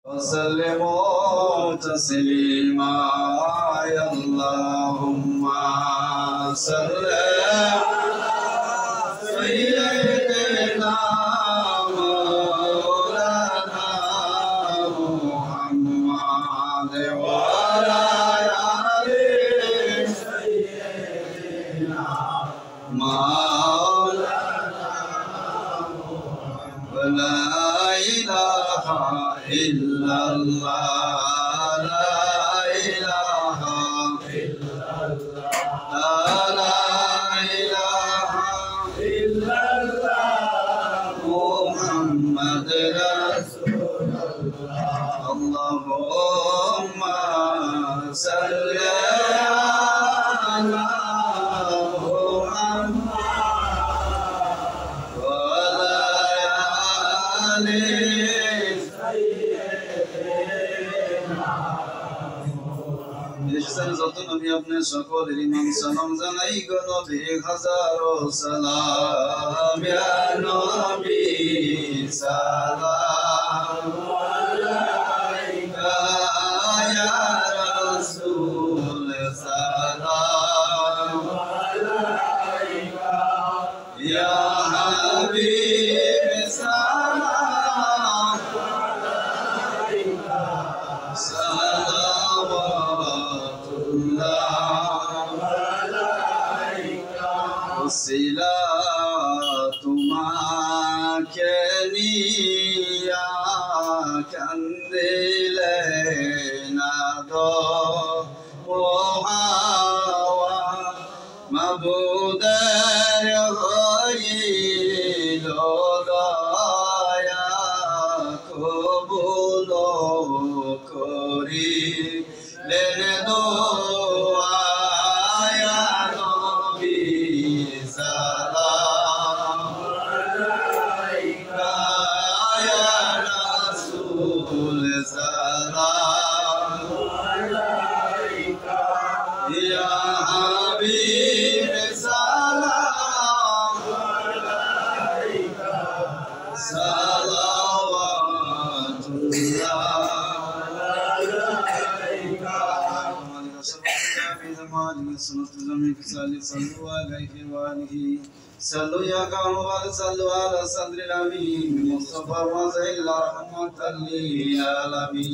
وسلموا تسليما اللهم صل على سيدنا مولانا محمد وعلى آل سيدنا مولانا ولا إله إلا الله لا إله إلا الله لا إله إلا الله محمد رسول الله اللهم صل على محمد وعلى آل যত নবী আপনি সকলের ইমাম সালাম জানাই গো নবী হাজারো সালাম ইয়া নবী সালাম আলাইকা ইয়া রাসূল সালাম আলাইকা ইয়া হাবিব সালাম আলাইকা সিলা তোমাকে নিয়া কান্দিলে না দো ও হাওয়া মাবুদের হইল দয়া কবুল করিলেন দোয়া صلوا يا قوم صلوا على صدر الأمين مصطفى وزيل رحمة للعالمين